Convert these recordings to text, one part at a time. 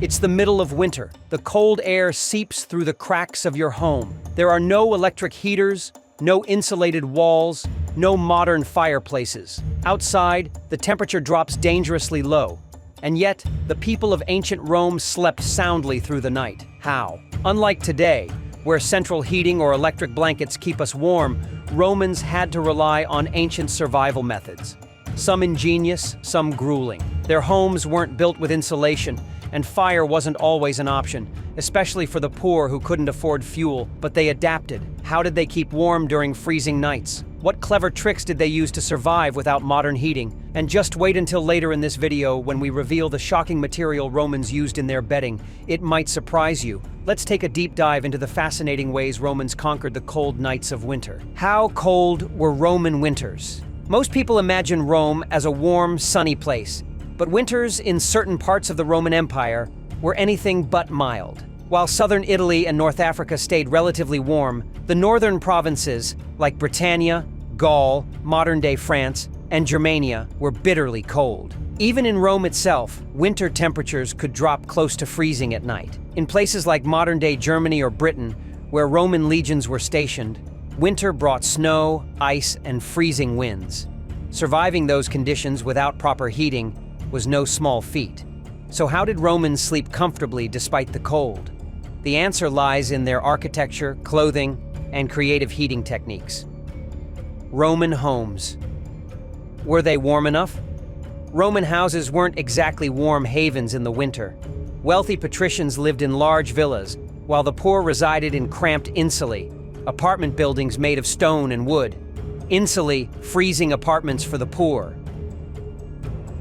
It's the middle of winter. The cold air seeps through the cracks of your home. There are no electric heaters, no insulated walls, no modern fireplaces. Outside, the temperature drops dangerously low. And yet, the people of ancient Rome slept soundly through the night. How? Unlike today, where central heating or electric blankets keep us warm, Romans had to rely on ancient survival methods. Some ingenious, some grueling. Their homes weren't built with insulation, and fire wasn't always an option, especially for the poor who couldn't afford fuel, but they adapted. How did they keep warm during freezing nights? What clever tricks did they use to survive without modern heating? And just wait until later in this video when we reveal the shocking material Romans used in their bedding. It might surprise you. Let's take a deep dive into the fascinating ways Romans conquered the cold nights of winter. How cold were Roman winters? Most people imagine Rome as a warm, sunny place, but winters in certain parts of the Roman Empire were anything but mild. While southern Italy and North Africa stayed relatively warm, the northern provinces, like Britannia, Gaul, modern-day France, and Germania, were bitterly cold. Even in Rome itself, winter temperatures could drop close to freezing at night. In places like modern-day Germany or Britain, where Roman legions were stationed, winter brought snow, ice, and freezing winds. Surviving those conditions without proper heating was no small feat. So how did Romans sleep comfortably despite the cold? The answer lies in their architecture, clothing, and creative heating techniques. Roman homes. Were they warm enough? Roman houses weren't exactly warm havens in the winter. Wealthy patricians lived in large villas, while the poor resided in cramped insulae, apartment buildings made of stone and wood. Insulae, freezing apartments for the poor.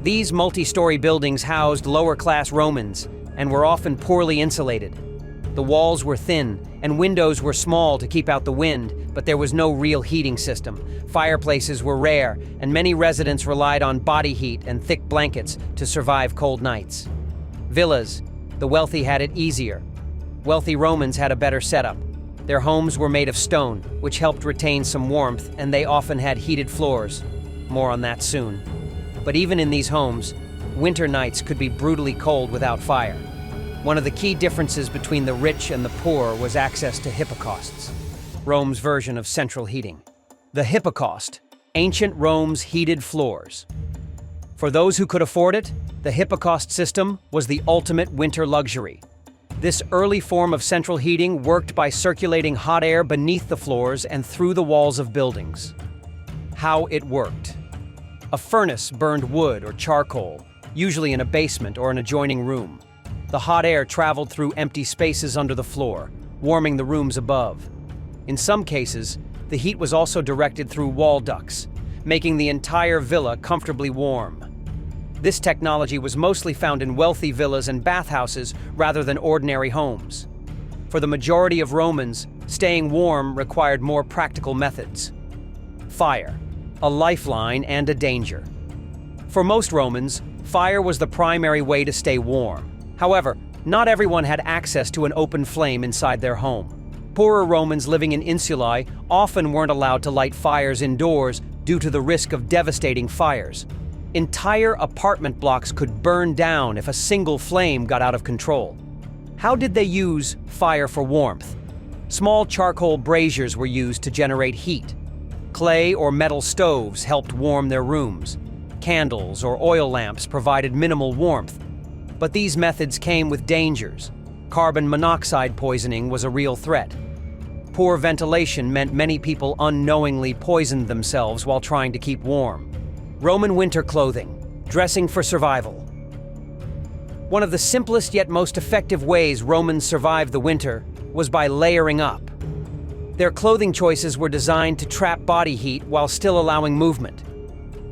These multi-story buildings housed lower-class Romans and were often poorly insulated. The walls were thin, and windows were small to keep out the wind, but there was no real heating system. Fireplaces were rare, and many residents relied on body heat and thick blankets to survive cold nights. Villas. The wealthy had it easier. Wealthy Romans had a better setup. Their homes were made of stone, which helped retain some warmth, and they often had heated floors. More on that soon. But even in these homes, winter nights could be brutally cold without fire. One of the key differences between the rich and the poor was access to hypocausts, Rome's version of central heating. The hypocaust, ancient Rome's heated floors. For those who could afford it, the hypocaust system was the ultimate winter luxury. This early form of central heating worked by circulating hot air beneath the floors and through the walls of buildings. How it worked. A furnace burned wood or charcoal, usually in a basement or an adjoining room. The hot air traveled through empty spaces under the floor, warming the rooms above. In some cases, the heat was also directed through wall ducts, making the entire villa comfortably warm. This technology was mostly found in wealthy villas and bathhouses rather than ordinary homes. For the majority of Romans, staying warm required more practical methods. Fire, a lifeline and a danger. For most Romans, fire was the primary way to stay warm. However, not everyone had access to an open flame inside their home. Poorer Romans living in insulae often weren't allowed to light fires indoors due to the risk of devastating fires. Entire apartment blocks could burn down if a single flame got out of control. How did they use fire for warmth? Small charcoal braziers were used to generate heat. Clay or metal stoves helped warm their rooms. Candles or oil lamps provided minimal warmth. But these methods came with dangers. Carbon monoxide poisoning was a real threat. Poor ventilation meant many people unknowingly poisoned themselves while trying to keep warm. Roman winter clothing, dressing for survival. One of the simplest yet most effective ways Romans survived the winter was by layering up. Their clothing choices were designed to trap body heat while still allowing movement.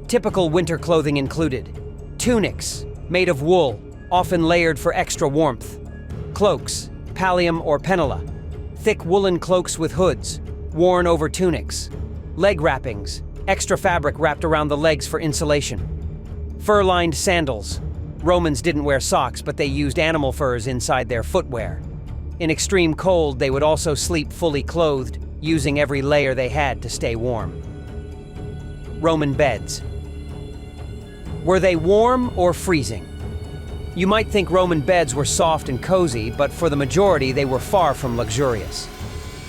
Typical winter clothing included tunics, made of wool, often layered for extra warmth. Cloaks, pallium or penula, thick woolen cloaks with hoods, worn over tunics. Leg wrappings, extra fabric wrapped around the legs for insulation. Fur-lined sandals. Romans didn't wear socks, but they used animal furs inside their footwear. In extreme cold, they would also sleep fully clothed, using every layer they had to stay warm. Roman beds. Were they warm or freezing? You might think Roman beds were soft and cozy, but for the majority they were far from luxurious.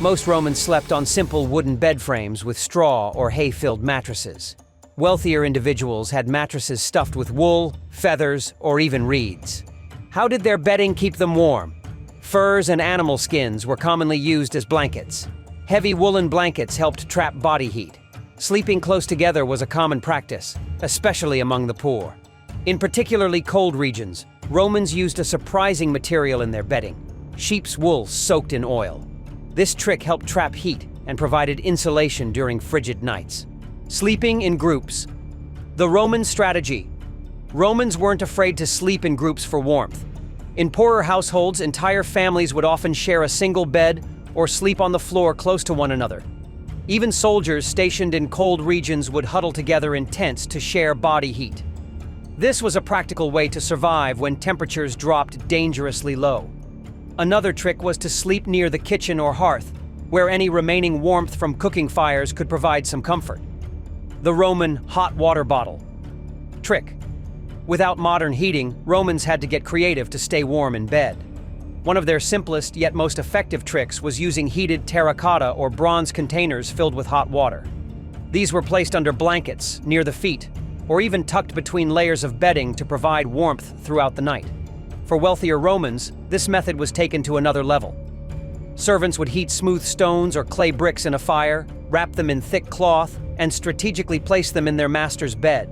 Most Romans slept on simple wooden bed frames with straw or hay-filled mattresses. Wealthier individuals had mattresses stuffed with wool, feathers, or even reeds. How did their bedding keep them warm? Furs and animal skins were commonly used as blankets. Heavy woolen blankets helped trap body heat. Sleeping close together was a common practice, especially among the poor. In particularly cold regions, Romans used a surprising material in their bedding: sheep's wool soaked in oil. This trick helped trap heat and provided insulation during frigid nights. Sleeping in groups. The Roman strategy. Romans weren't afraid to sleep in groups for warmth. In poorer households, entire families would often share a single bed or sleep on the floor close to one another. Even soldiers stationed in cold regions would huddle together in tents to share body heat. This was a practical way to survive when temperatures dropped dangerously low. Another trick was to sleep near the kitchen or hearth, where any remaining warmth from cooking fires could provide some comfort. The Roman hot water bottle. Trick. Without modern heating, Romans had to get creative to stay warm in bed. One of their simplest yet most effective tricks was using heated terracotta or bronze containers filled with hot water. These were placed under blankets, near the feet, or even tucked between layers of bedding to provide warmth throughout the night. For wealthier Romans, this method was taken to another level. Servants would heat smooth stones or clay bricks in a fire, wrap them in thick cloth, and strategically place them in their master's bed.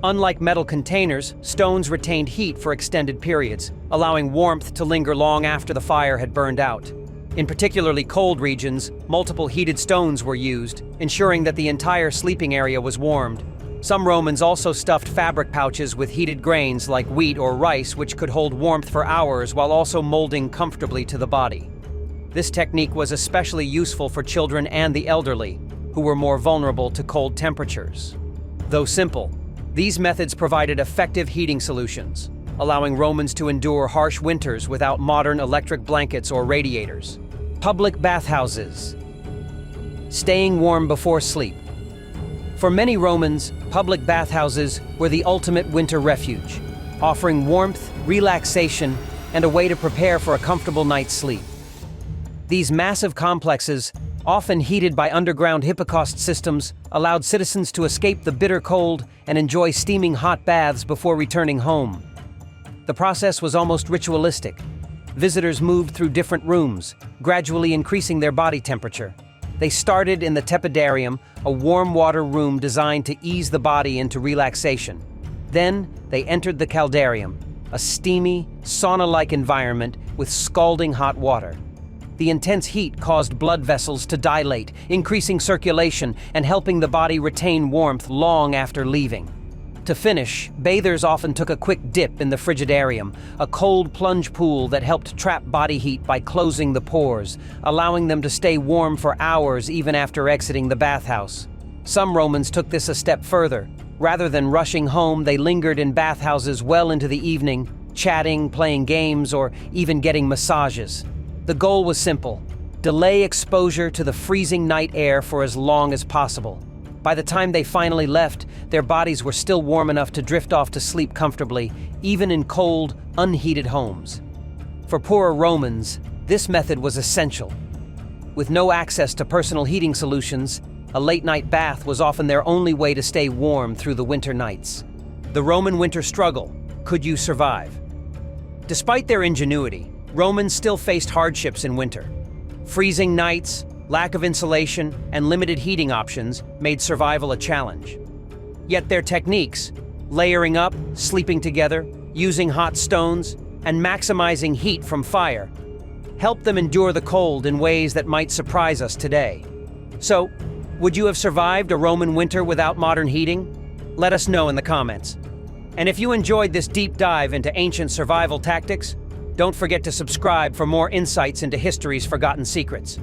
Unlike metal containers, stones retained heat for extended periods, allowing warmth to linger long after the fire had burned out. In particularly cold regions, multiple heated stones were used, ensuring that the entire sleeping area was warmed. Some Romans also stuffed fabric pouches with heated grains like wheat or rice, which could hold warmth for hours while also molding comfortably to the body. This technique was especially useful for children and the elderly, who were more vulnerable to cold temperatures. Though simple, these methods provided effective heating solutions, allowing Romans to endure harsh winters without modern electric blankets or radiators. Public bathhouses. Staying warm before sleep. For many Romans, public bathhouses were the ultimate winter refuge, offering warmth, relaxation, and a way to prepare for a comfortable night's sleep. These massive complexes, often heated by underground hypocaust systems, allowed citizens to escape the bitter cold and enjoy steaming hot baths before returning home. The process was almost ritualistic. Visitors moved through different rooms, gradually increasing their body temperature. They started in the tepidarium, a warm water room designed to ease the body into relaxation. Then they entered the caldarium, a steamy, sauna-like environment with scalding hot water. The intense heat caused blood vessels to dilate, increasing circulation and helping the body retain warmth long after leaving. To finish, bathers often took a quick dip in the frigidarium, a cold plunge pool that helped trap body heat by closing the pores, allowing them to stay warm for hours even after exiting the bathhouse. Some Romans took this a step further. Rather than rushing home, they lingered in bathhouses well into the evening, chatting, playing games, or even getting massages. The goal was simple: delay exposure to the freezing night air for as long as possible. By the time they finally left, their bodies were still warm enough to drift off to sleep comfortably, even in cold, unheated homes. For poorer Romans, this method was essential. With no access to personal heating solutions, a late-night bath was often their only way to stay warm through the winter nights. The Roman winter struggle: could you survive? Despite their ingenuity, Romans still faced hardships in winter. Freezing nights, lack of insulation, and limited heating options made survival a challenge. Yet their techniques, layering up, sleeping together, using hot stones, and maximizing heat from fire, helped them endure the cold in ways that might surprise us today. So, would you have survived a Roman winter without modern heating? Let us know in the comments. And if you enjoyed this deep dive into ancient survival tactics, don't forget to subscribe for more insights into history's forgotten secrets.